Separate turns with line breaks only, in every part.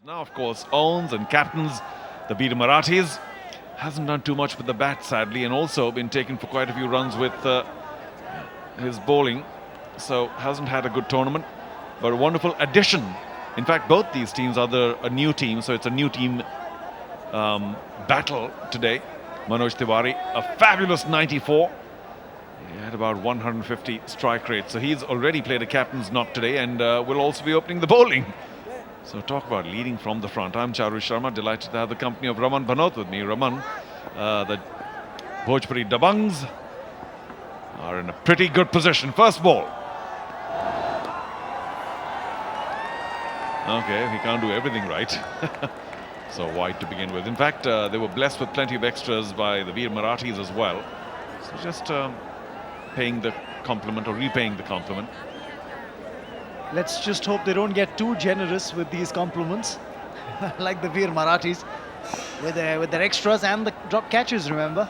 Now, of course, owns and captains the Veer Marathis. Hasn't done too much with the bat, sadly, and also been taken for quite a few runs with his bowling. So, hasn't had a good tournament, but a wonderful addition. In fact, both these teams are a new team, so it's a new team battle today. Manoj Tiwari, a fabulous 94. He had about 150 strike rate, so he's already played a captain's knock today and will also be opening the bowling. So talk about leading from the front. I'm Charu Sharma, delighted to have the company of Raman Bhanot with me. Raman, the Bhojpuri Dabangs are in a pretty good position. First ball. Okay, he can't do everything right. So wide to begin with. In fact, they were blessed with plenty of extras by the Veer Marathis as well. So just paying the compliment or repaying the compliment.
Let's just hope they don't get too generous with these compliments, like the Veer Marathis, with their extras and the drop catches, remember?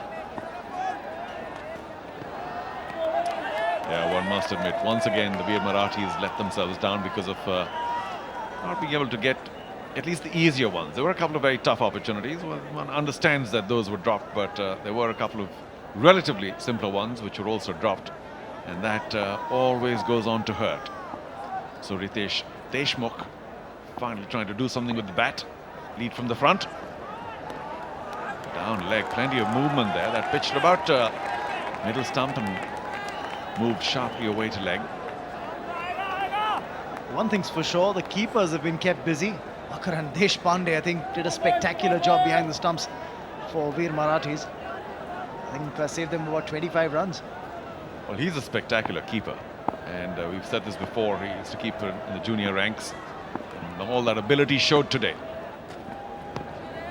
Yeah, one must admit, once again, the Veer Marathis let themselves down because of not being able to get at least the easier ones. There were a couple of very tough opportunities. Well, one understands that those were dropped, but there were a couple of relatively simpler ones which were also dropped, and that always goes on to hurt. So Riteish Deshmukh finally trying to do something with the bat. Lead from the front. Down leg, plenty of movement there. That pitched about middle stump and moved sharply away to leg.
One thing's for sure, the keepers have been kept busy. Akaran Deshpande, I think, did a spectacular job behind the stumps for Veer Marathis. I think saved them about 25 runs.
Well, he's a spectacular keeper. And we've said this before, he used to keep in the junior ranks. And all that ability showed today.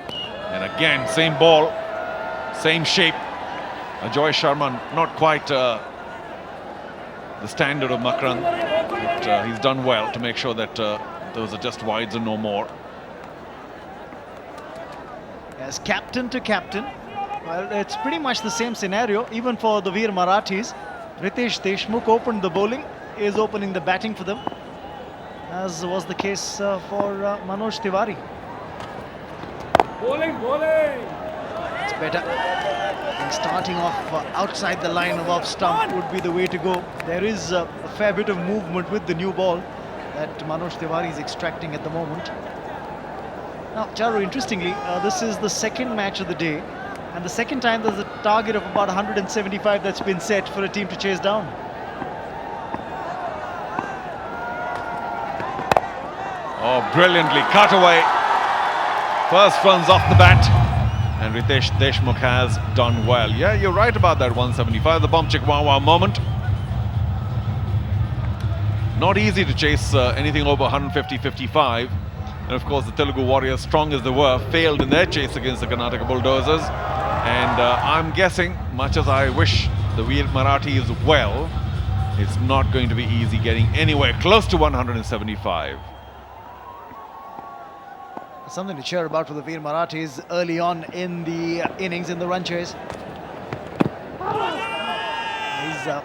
And again, same ball, same shape. Ajoy Sharma, not quite the standard of Makran, but he's done well to make sure that those are just wides and no more.
As captain to captain, well, it's pretty much the same scenario, even for the Veer Marathis. Riteish Deshmukh opened the bowling, is opening the batting for them, as was the case for Manoj Tiwari.
Bowling.
It's better. And starting off outside the line of off stump would be the way to go. There is a fair bit of movement with the new ball that Manoj Tiwari is extracting at the moment. Now, Charu, interestingly, this is the second match of the day, and the second time there's a target of about 175 that's been set for a team to chase down.
Oh, brilliantly cut away. First runs off the bat, and Riteish Deshmukh has done well. Yeah, you're right about that 175, the bump chick wow moment. Not easy to chase anything over 150-55. And of course, the Telugu Warriors, strong as they were, failed in their chase against the Karnataka Bulldozers. And I'm guessing, much as I wish the Veer Marathis well, it's not going to be easy getting anywhere close to 175.
Something to cheer about for the Veer Marathis early on in the innings, in the run chase. He's a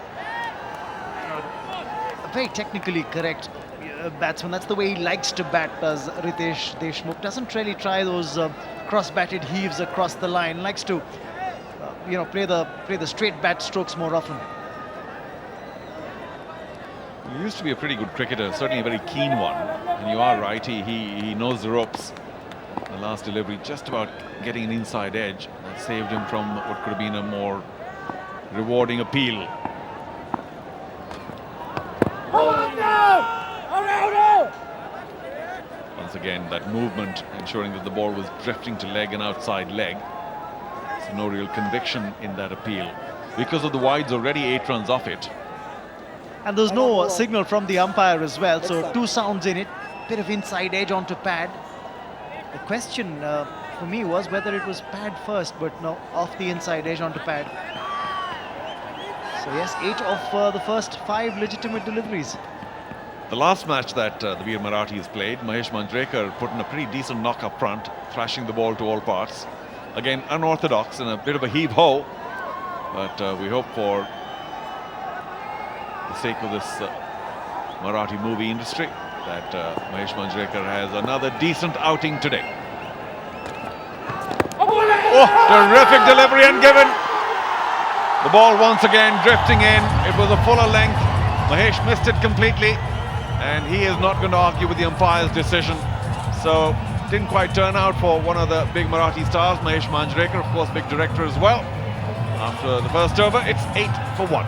very technically correct batsman. That's the way he likes to bat, does Riteish Deshmukh. Doesn't really try those cross-batted heaves across the line. Likes to, play the straight bat strokes more often.
He used to be a pretty good cricketer, certainly a very keen one. And you are right, he knows the ropes. The last delivery just about getting an inside edge that saved him from what could have been a more rewarding appeal. Once again, that movement ensuring that the ball was drifting to leg and outside leg. So no real conviction in that appeal. Because of the wides, already 8 runs off it.
And there's no signal from the umpire as well, so 2 sounds in it. Bit of inside edge onto pad. The question for me was whether it was pad first, but no, off the inside edge onto pad. So yes, 8 of the first 5 legitimate deliveries.
The last match that the Veer Marathis played, Mahesh Manjrekar put in a pretty decent knock up front, thrashing the ball to all parts. Again, unorthodox and a bit of a heave-ho, but we hope for the sake of this Marathi movie industry that Mahesh Manjrekar has another decent outing today. Oh, terrific delivery and given. The ball once again drifting in. It was a fuller length. Mahesh missed it completely, and he is not going to argue with the umpire's decision. So, didn't quite turn out for one of the big Marathi stars, Mahesh Manjrekar, of course, big director as well. After the first over, it's 8 for 1.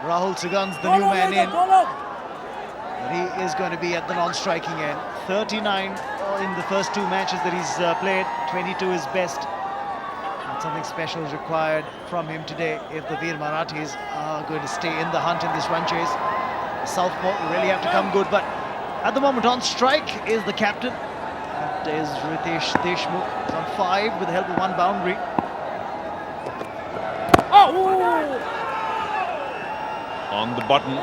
Rahul Sugan's the new man in. He is going to be at the non-striking end. 39 in the first 2 matches that he's played. 22 is best. And something special is required from him today if the Veer Marathis are going to stay in the hunt in this run chase. Southpaw really have to come good, but at the moment on strike is the captain. That is Riteish Deshmukh. He's on 5 with the help of 1 boundary.
On the button,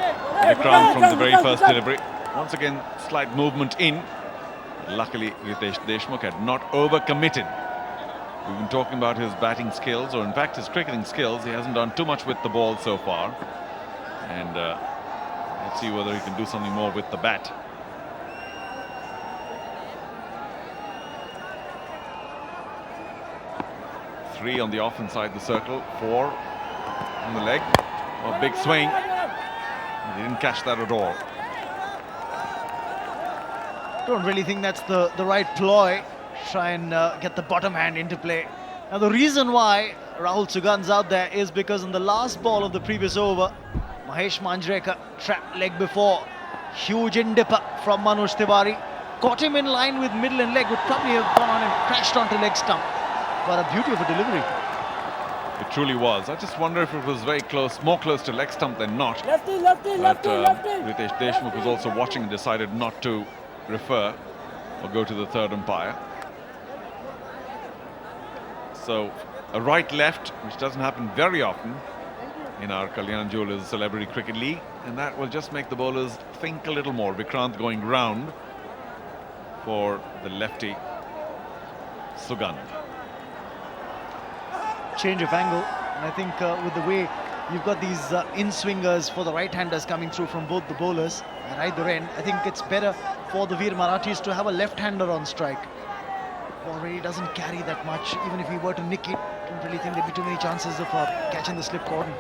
Vikrant from the very first delivery. Once again, slight movement in. Luckily, Riteish Deshmukh had not overcommitted. We've been talking about his batting skills, or in fact his cricketing skills. He hasn't done too much with the ball so far. And let's see whether he can do something more with the bat. Three on the off inside the circle, 4 on the leg. A big swing. He didn't catch that at all.
Don't really think that's the right ploy. Try and get the bottom hand into play. Now the reason why Rahul Sugan's out there is because in the last ball of the previous over, Mahesh Manjrekar trapped leg before. Huge in-dipper from Manoj Tiwari. Caught him in line with middle and leg, would probably have gone on and crashed onto leg stump. But a beauty of a delivery.
It truly was. I just wonder if it was very close, more close to leg stump than not.
Lefty, lefty, lefty, lefty.
Riteish Deshmukh was also watching and decided not to refer or go to the third umpire. So a right-left, which doesn't happen very often in our Kalyan Jewellers Celebrity Cricket League, and that will just make the bowlers think a little more. Vikrant going round for the lefty Sugan.
Change of angle, and I think with the way you've got these in-swingers for the right-handers coming through from both the bowlers at either end, I think it's better for the Veer Marathis to have a left-hander on strike. Ball really doesn't carry that much. Even if he were to nick it, I don't really think there'd be too many chances of catching the slip cordon.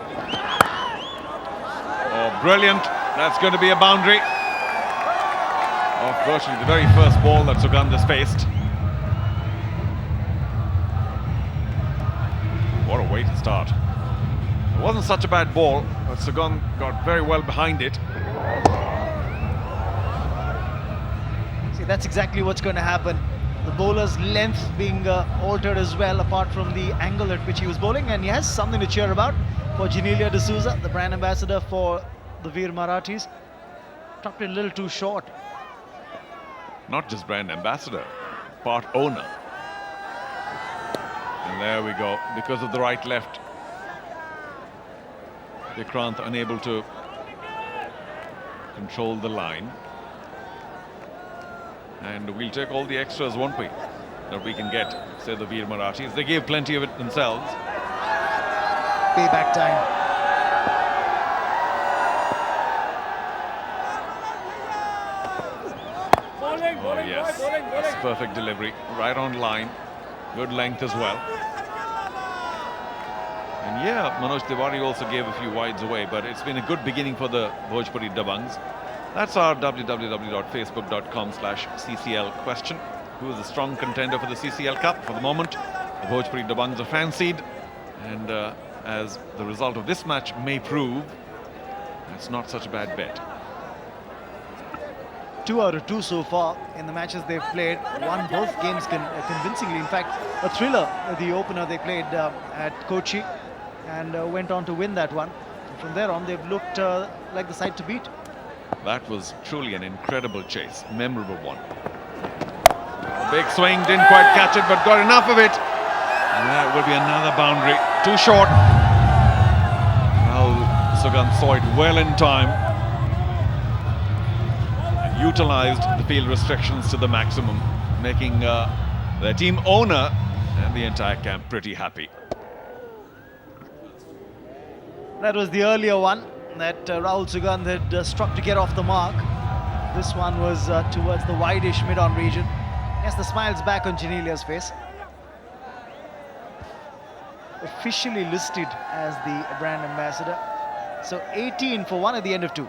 Oh, brilliant. That's going to be a boundary. Oh, virtually the very first ball that Sugan has faced. What a way to start. It wasn't such a bad ball, but Sugan got very well behind it.
See, that's exactly what's going to happen. The bowler's length being altered as well, apart from the angle at which he was bowling, and he has something to cheer about for GeneliaD'Souza, the brand ambassador for the Veer Marathis. Dropped it a little too short.
Not just brand ambassador, part owner. And there we go, because of the right-left Vikrant unable to control the line. And we'll take all the extras, won't we? That we can get, say, the Veer Marathis. They gave plenty of it themselves.
Payback time.
Oh, yes. That's perfect delivery. Right on line. Good length as well. And yeah, Manoj Tiwari also gave a few wides away, but it's been a good beginning for the Bhojpuri Dabangs. That's our www.facebook.com/CCL question. Who is the strong contender for the CCL Cup? For the moment, the Bhojpuri Dabangs are fancied. And as the result of this match may prove, it's not such a bad bet.
2 out of 2 so far in the matches they've played. Won both games convincingly. In fact, a thriller, the opener they played at Kochi, and went on to win that one. And from there on, they've looked like the side to beat.
That was truly an incredible chase, memorable one. A big swing, didn't quite catch it, but got enough of it. And that will be another boundary. Too short. Well, Sugandh saw it well in time. Utilized the field restrictions to the maximum, making their team owner and the entire camp pretty happy.
That was the earlier one that Rahul Sugandh had struck to get off the mark. This one was towards the wide-ish mid-on region. Yes, the smile's back on Genelia's face. Officially listed as the brand ambassador. So 18 for 1 at the end of 2.